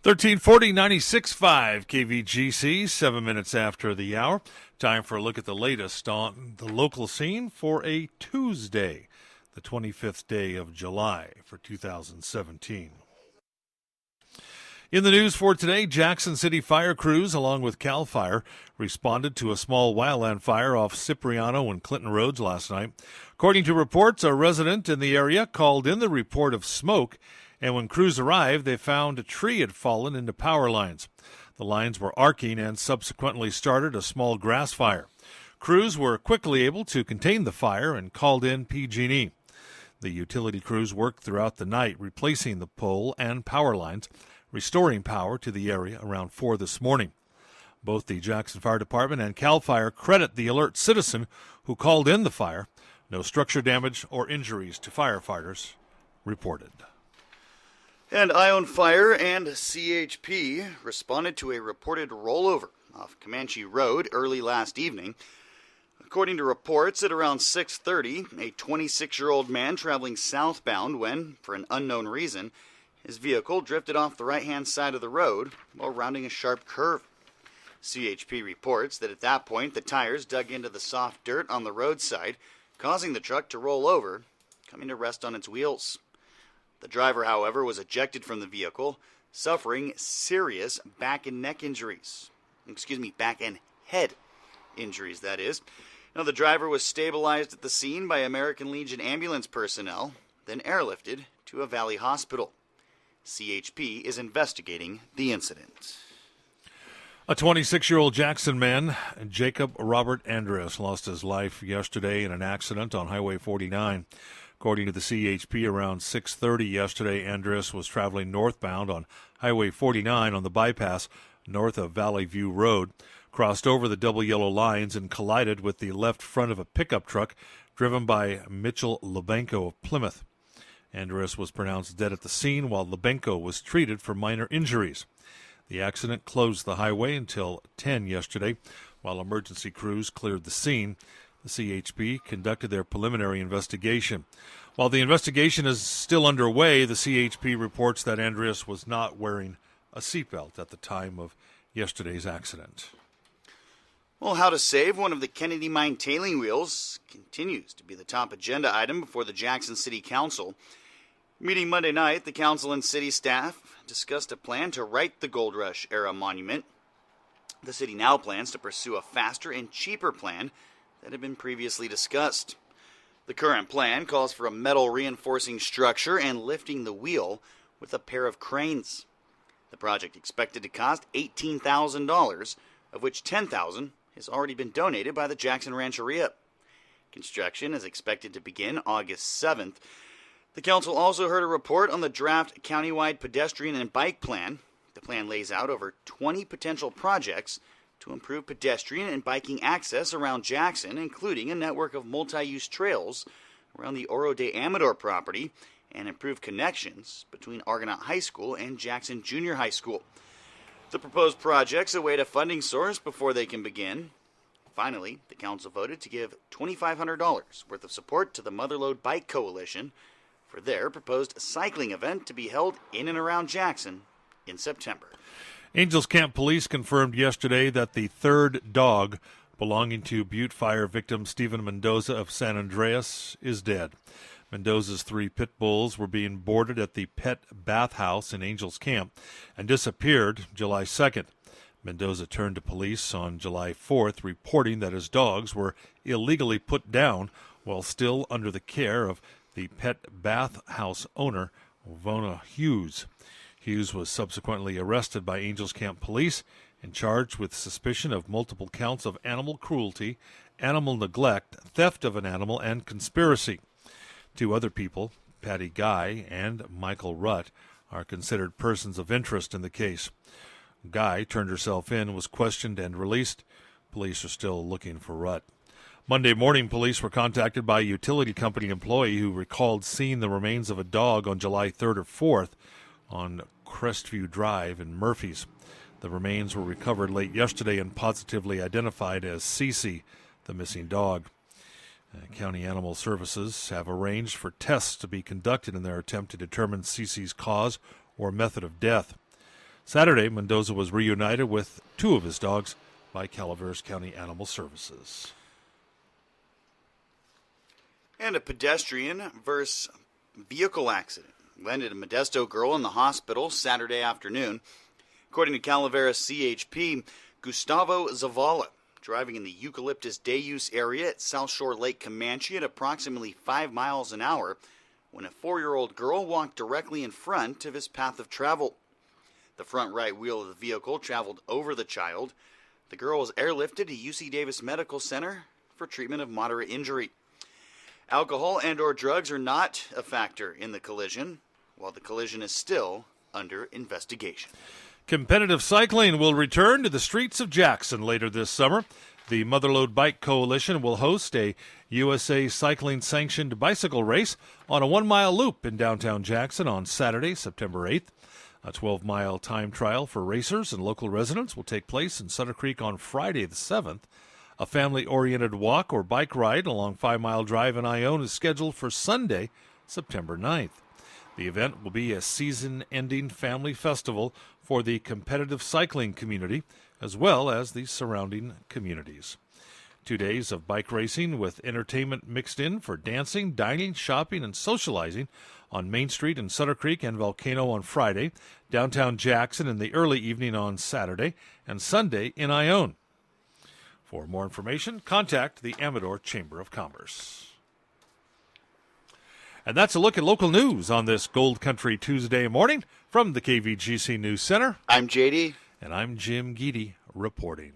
1340 96.5 KVGC, 7 minutes after the hour. Time for a look at the latest on the local scene for a Tuesday, the 25th day of July for 2017. In the news for today, Jackson City fire crews, along with CAL FIRE, responded to a small wildland fire off Cipriano and Clinton Roads last night. According to reports, a resident in the area called in the report of smoke, and when crews arrived, they found a tree had fallen into power lines. The lines were arcing and subsequently started a small grass fire. Crews were quickly able to contain the fire and called in PG&E. The utility crews worked throughout the night, replacing the pole and power lines, restoring power to the area around 4 this morning. Both the Jackson Fire Department and CAL FIRE credit the alert citizen who called in the fire. No structure damage or injuries to firefighters reported. And Ione Fire and CHP responded to a reported rollover off Comanche Road early last evening. According to reports, at around 6:30, a 26-year-old man traveling southbound when, for an unknown reason, his vehicle drifted off the right-hand side of the road while rounding a sharp curve. CHP reports that at that point, the tires dug into the soft dirt on the roadside, causing the truck to roll over, coming to rest on its wheels. The driver, however, was ejected from the vehicle, suffering serious back and head injuries, that is. Now, the driver was stabilized at the scene by American Legion ambulance personnel, then airlifted to a Valley hospital. CHP is investigating the incident. A 26-year-old Jackson man, Jacob Robert Andrus, lost his life yesterday in an accident on Highway 49. According to the CHP, around 6:30 yesterday, Andrus was traveling northbound on Highway 49 on the bypass north of Valley View Road, crossed over the double yellow lines and collided with the left front of a pickup truck driven by Mitchell Lebenko of Plymouth. Andrus was pronounced dead at the scene while Lebenko was treated for minor injuries. The accident closed the highway until 10 yesterday while emergency crews cleared the scene. The CHP conducted their preliminary investigation. While the investigation is still underway, the CHP reports that Andreas was not wearing a seatbelt at the time of yesterday's accident. Well, how to save one of the Kennedy Mine tailing wheels continues to be the top agenda item before the Jackson City Council. Meeting Monday night, the council and city staff discussed a plan to right the Gold Rush-era monument. The city now plans to pursue a faster and cheaper plan that had been previously discussed. The current plan calls for a metal reinforcing structure and lifting the wheel with a pair of cranes. The project expected to cost $18,000, of which $10,000 has already been donated by the Jackson Rancheria. Construction is expected to begin August 7th. The council also heard a report on the draft countywide pedestrian and bike plan. The plan lays out over 20 potential projects to improve pedestrian and biking access around Jackson, including a network of multi-use trails around the Oro de Amador property and improve connections between Argonaut High School and Jackson Junior High School. The proposed projects await a funding source before they can begin. Finally, the council voted to give $2,500 worth of support to the Motherlode Bike Coalition for their proposed cycling event to be held in and around Jackson in September. Angels Camp Police confirmed yesterday that the third dog belonging to Butte Fire victim Stephen Mendoza of San Andreas is dead. Mendoza's 3 pit bulls were being boarded at the Pet Bath House in Angels Camp and disappeared July 2nd. Mendoza turned to police on July 4th, reporting that his dogs were illegally put down while still under the care of the Pet Bath House owner, Vona Hughes. Hughes was subsequently arrested by Angels Camp Police and charged with suspicion of multiple counts of animal cruelty, animal neglect, theft of an animal, and conspiracy. 2 other people, Patty Guy and Michael Rutt, are considered persons of interest in the case. Guy turned herself in, was questioned, and released. Police are still looking for Rutt. Monday morning, police were contacted by a utility company employee who recalled seeing the remains of a dog on July 3rd or 4th on Crestview Drive in Murphys. The remains were recovered late yesterday and positively identified as Cece, the missing dog. County Animal Services have arranged for tests to be conducted in their attempt to determine Cece's cause or method of death. Saturday, Mendoza was reunited with 2 of his dogs by Calaveras County Animal Services. And a pedestrian versus vehicle accident landed a Modesto girl in the hospital Saturday afternoon. According to Calaveras CHP, Gustavo Zavala, driving in the Eucalyptus Day Use area at South Shore Lake Comanche at approximately 5 miles an hour when a 4-year-old girl walked directly in front of his path of travel. The front right wheel of the vehicle traveled over the child. The girl was airlifted to UC Davis Medical Center for treatment of moderate injury. Alcohol and/or drugs are not a factor in the collision, while the collision is still under investigation. Competitive cycling will return to the streets of Jackson later this summer. The Motherlode Bike Coalition will host a USA Cycling sanctioned bicycle race on a 1-mile loop in downtown Jackson on Saturday, September 8th. A 12-mile time trial for racers and local residents will take place in Sutter Creek on Friday the 7th. A family-oriented walk or bike ride along 5 Mile Drive in Ione is scheduled for Sunday, September 9th. The event will be a season-ending family festival for the competitive cycling community, as well as the surrounding communities. 2 days of bike racing with entertainment mixed in for dancing, dining, shopping, and socializing on Main Street in Sutter Creek and Volcano on Friday, downtown Jackson in the early evening on Saturday, and Sunday in Ione. For more information, contact the Amador Chamber of Commerce. And that's a look at local news on this Gold Country Tuesday morning from the KVGC News Center. I'm JD. And I'm Jim Geedy reporting.